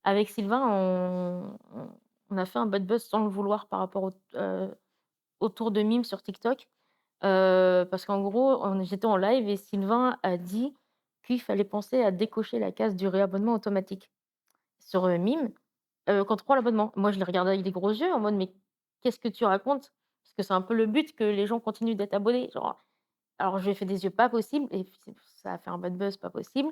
avec Sylvain, on a fait un bad buzz sans le vouloir par rapport au tour de mimes sur TikTok. Parce qu'en gros, j'étais en live et Sylvain a dit qu'il fallait penser à décocher la case du réabonnement automatique sur, Mime, quand on prend l'abonnement. Moi, je l'ai regardé avec des gros yeux en mode: «Mais qu'est-ce que tu racontes?» Parce que c'est un peu le but que les gens continuent d'être abonnés, genre. Alors je lui ai fait des yeux pas possibles et puis ça a fait un bad buzz pas possible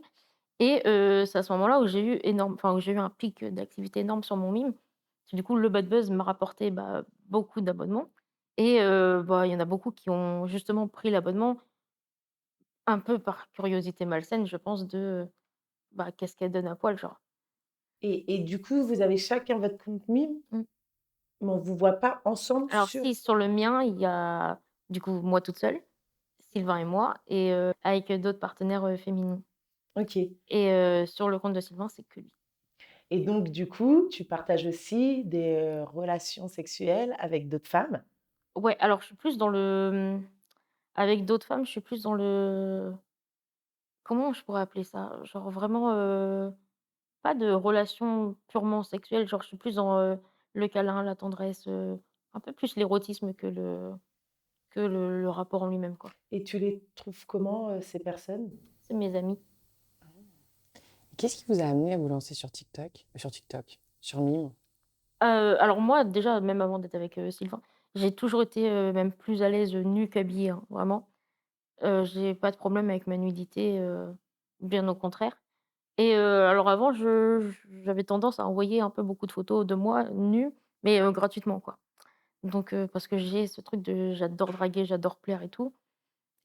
et c'est à ce moment-là où j'ai eu un pic d'activité énorme sur mon Mime. Parce que du coup, le bad buzz m'a rapporté, bah, beaucoup d'abonnements et bah, il y en a beaucoup qui ont justement pris l'abonnement un peu par curiosité malsaine, je pense, bah, qu'est-ce qu'elle donne à poil, genre. Et du coup, vous avez chacun votre compte mime, Mmh. mais on vous voit pas ensemble Alors sur si, sur le mien, il y a du coup moi toute seule, Sylvain et moi et avec d'autres partenaires, féminins OK. et sur le compte de Sylvain, c'est que lui. Et donc du coup, tu partages aussi des, relations sexuelles avec d'autres femmes? Ouais, alors je suis plus dans avec d'autres femmes, je suis plus dans comment je pourrais appeler ça? Genre vraiment, pas de relation purement sexuelle, genre je suis plus dans, le câlin, la tendresse, un peu plus l'érotisme que le rapport en lui-même, quoi. Et tu les trouves comment, ces personnes? C'est mes amis. Qu'est-ce qui vous a amené à vous lancer sur TikTok, sur Mime? Alors moi, déjà, même avant d'être avec, Sylvain, j'ai toujours été, même plus à l'aise, nue qu'habillée, hein, vraiment. J'ai pas de problème avec ma nudité, bien au contraire et alors avant, j'avais tendance à envoyer un peu beaucoup de photos de moi nue, mais gratuitement, quoi. Donc parce que j'ai ce truc de j'adore draguer, j'adore plaire et tout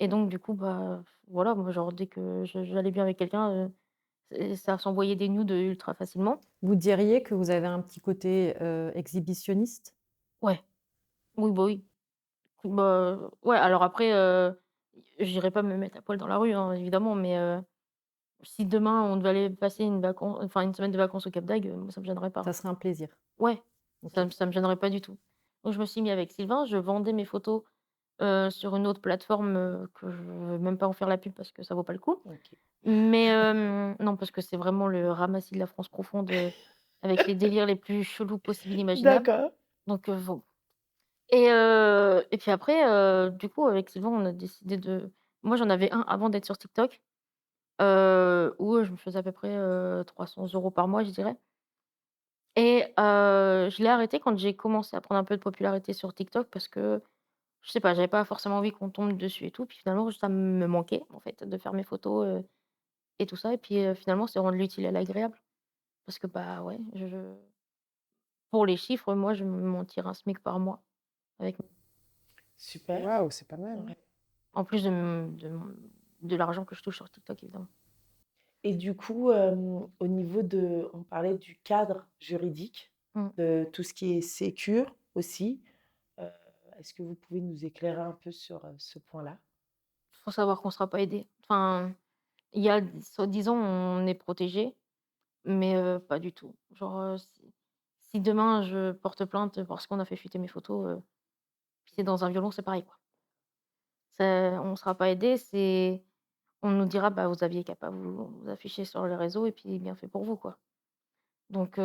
et donc du coup, bah, voilà, moi, genre dès que j'allais bien avec quelqu'un, ça s'envoyait des nudes ultra facilement. Vous diriez que vous avez un petit côté, exhibitionniste? Ouais, oui, bah, oui. Bah, ouais, alors après, j'irai pas me mettre à poil dans la rue, hein, évidemment, mais si demain on devait aller passer une semaine de vacances au Cap d'Agde, moi ça me gênerait pas. Ça serait un plaisir. Ouais, OK. ça me gênerait pas du tout. Donc je me suis mis avec Sylvain, je vendais mes photos, sur une autre plateforme, que je veux même pas en faire la pub parce que ça vaut pas le coup. OK. Mais non, parce que c'est vraiment le ramassis de la France profonde, avec les délires les plus chelous possibles et imaginables. D'accord. Donc bon et puis après, du coup avec Sylvain, on a décidé de moi j'en avais un avant d'être sur TikTok, où je me faisais à peu près, 300 € par mois, je dirais et je l'ai arrêté quand j'ai commencé à prendre un peu de popularité sur TikTok parce que, je sais pas, j'avais pas forcément envie qu'on tombe dessus et tout. Puis finalement, ça me manquait en fait de faire mes photos, et tout ça et puis, finalement, c'est rendre l'utile à l'agréable parce que, bah, ouais, pour les chiffres, moi, je m'en tire un SMIC par mois avec Super. Waouh, c'est pas mal, hein. Ouais. en plus de l'argent que je touche sur TikTok, évidemment. Et du coup, au niveau de on parlait du cadre juridique, Mmh. de tout ce qui est sécure aussi, heu, est-ce que vous pouvez nous éclairer un peu sur, ce point-là? Faut savoir qu'on sera pas aidé. Enfin, il y a soi-disant, on est protégé, mais pas du tout. Genre, si demain je porte plainte parce qu'on a fait fuiter mes photos, puis c'est dans un violon, c'est pareil, quoi. On sera pas aidé, on nous dira: «Bah, vous aviez qu'à pas vous afficher sur les réseaux et puis bien fait pour vous», quoi. Donc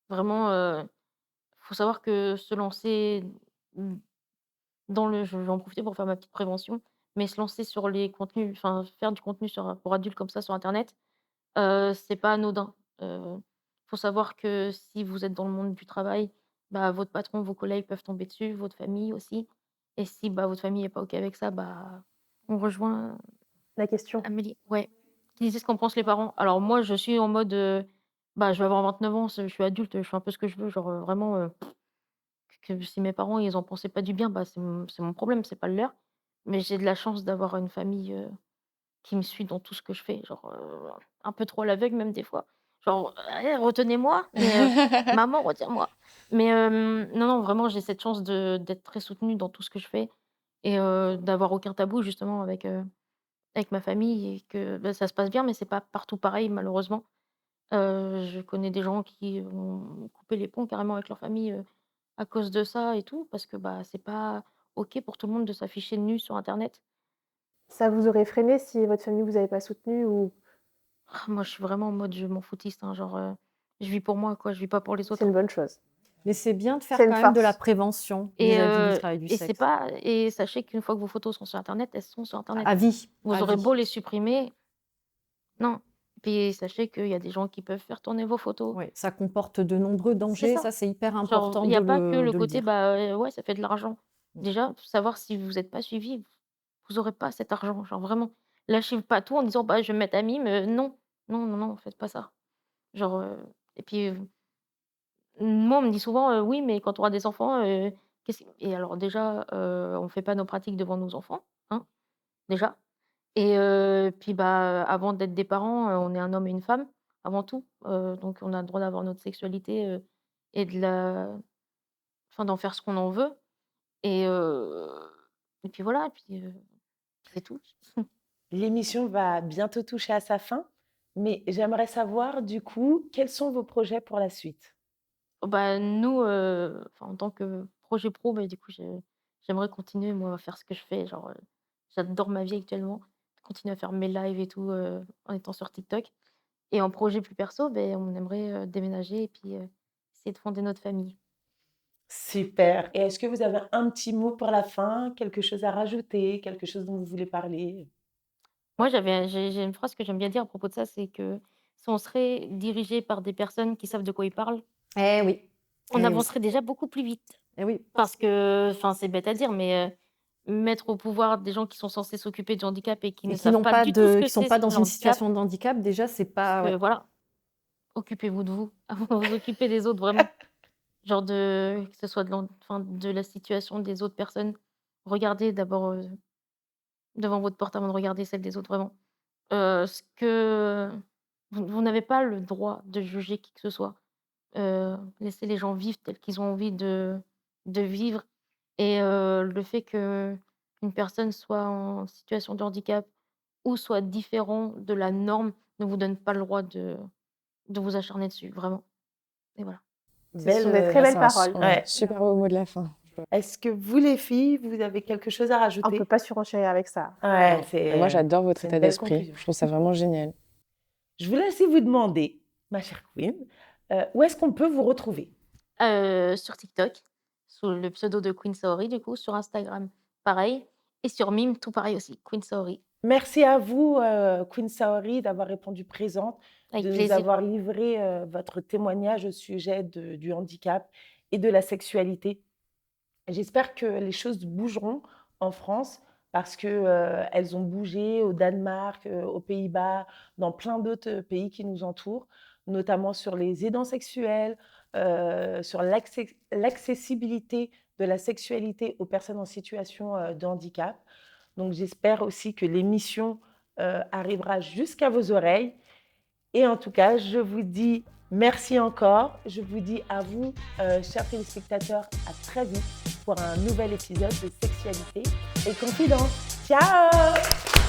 vraiment, faut savoir que se lancer, mmh, dans le je vais en profiter pour faire ma petite prévention, mais se lancer sur les contenus, enfin faire du contenu pour adultes comme ça sur internet, c'est pas anodin. Faut savoir que si vous êtes dans le monde du travail, bah, votre patron, vos collègues peuvent tomber dessus, votre famille aussi et si, bah, votre famille est pas OK avec ça, bah, on rejoint La question. Amélie, ouais, qui disait: «Ce qu'en pensent les parents». Alors moi, je suis en mode, bah, je vais avoir 29 ans, je suis adulte, je fais un peu ce que je veux, genre, vraiment, que si mes parents, ils en pensaient pas du bien, bah, c'est mon problème, c'est pas le leur. Mais j'ai de la chance d'avoir une famille, qui me suit dans tout ce que je fais, genre, un peu trop à l'aveugle même des fois. Genre: «Eh, retenez-moi, mais maman retiens-moi». Mais non, non, vraiment, j'ai cette chance d'être très soutenue dans tout ce que je fais et d'avoir aucun tabou justement avec ma famille et que, bah, ça se passe bien, mais c'est pas partout pareil malheureusement. Je connais des gens qui ont coupé les ponts carrément avec leur famille, à cause de ça et tout, parce que, bah, c'est pas OK pour tout le monde de s'afficher nu sur internet. Ça vous aurait freiné si votre famille vous avait pas soutenu ou Moi, je suis vraiment en mode je m'en foutiste, hein, genre, je vis pour moi, quoi, je vis pas pour les C'est une autres. bonne chose. Mais c'est bien de faire C'est quand une même de la force. prévention Et vis-à-vis du travail du et c'est sexe. pas et sachez qu'une fois que vos photos sont sur internet, elles sont sur internet. À vie, Vous à aurez beau vie. les supprimer, non. Puis sachez qu'il y a des gens qui peuvent faire tourner vos photos. Oui, ça comporte de nombreux C'est dangers, ça. ça c'est hyper Genre, important il y a de pas que le le côté, dire. bah, ouais, ça fait de l'argent. Mmh. Déjà, savoir si vous êtes pas suivi, vous aurez pas cet argent, genre vraiment. Lâchez pas tout en disant: «Bah, je vais me mettre à mime», non. Non, non, non, faites pas ça. Genre, et puis, moi, on me dit souvent: «Oui, mais quand tu auras des enfants, qu'est-ce» et alors déjà, on fait pas nos pratiques devant nos enfants, hein, déjà. Et puis, bah, avant d'être des parents, on est un homme et une femme, avant tout. Donc on a le droit d'avoir notre sexualité, et de la enfin, d'en faire ce qu'on en veut. Et et puis voilà, et puis, c'est tout. L'émission va bientôt toucher à sa fin, mais j'aimerais savoir du coup, quels sont vos projets pour la suite? Bah, nous, enfin, en tant que projet pro, bah, du coup, j'aimerais continuer, moi, à faire ce que je fais. Genre, j'adore ma vie actuellement. Continuer à faire mes lives et tout, en étant sur TikTok. Et en projet plus perso, beh, on aimerait, déménager et puis, essayer de fonder notre famille. Super. Et est-ce que vous avez un petit mot pour la fin? Quelque chose à rajouter? Quelque chose dont vous voulez parler? Moi, j'ai une phrase que j'aime bien dire à propos de ça, c'est que si on serait dirigé par des personnes qui savent de quoi ils parlent, Eh oui, on eh oui, avancerait déjà beaucoup plus vite. eh oui. Parce que, enfin, c'est bête à dire, mais mettre au pouvoir des gens qui sont censés s'occuper du handicap et qui Et ne savent pas du tout ce que qui sont c'est pas dans le une handicap, situation de handicap, déjà c'est pas ouais. voilà, occupez-vous de vous avant de vous occuper des autres, vraiment. Genre que ce soit enfin, de la situation des autres personnes. Regardez d'abord, devant votre porte avant de regarder celle des autres, vraiment. Ce que vous n'avez pas le droit de juger qui que ce soit. Laissez les gens vivre tels qu'ils ont envie de vivre. Et le fait qu'une personne soit en situation de handicap ou soit différent de la norme ne vous donne pas le droit de vous acharner dessus, vraiment. Et voilà. Ce sont des très Bah, belles c'est paroles. Ouais. super beau mot de la fin. Est-ce que vous, les filles, vous avez quelque chose à On ne rajouter? peut pas surenchérir avec ça. Ouais, Et moi, j'adore votre c'est une état belle d'esprit. conclusion. Je trouve ça vraiment génial. Je voulais aussi vous demander, ma chère Queen, où est-ce qu'on peut vous retrouver? Sur TikTok, sous le pseudo de Queen Saori, du coup, sur Instagram, pareil, et sur Mime, tout pareil aussi, Queen Saori, Merci à vous, Queen Saori, d'avoir répondu présente, avec de nous plaisir. avoir livré votre témoignage au sujet du handicap et de la sexualité. J'espère que les choses bougeront en France parce que, elles ont bougé au Danemark, aux Pays-Bas, dans plein d'autres pays qui nous entourent, notamment sur les aidants sexuels, sur l'accessibilité de la sexualité aux personnes en situation, de handicap. Donc j'espère aussi que l'émission, arrivera jusqu'à vos oreilles et en tout cas, je vous dis merci encore. Je vous dis à vous, chers téléspectateurs, à très vite pour un nouvel épisode de Sexualité et Confidence. Ciao!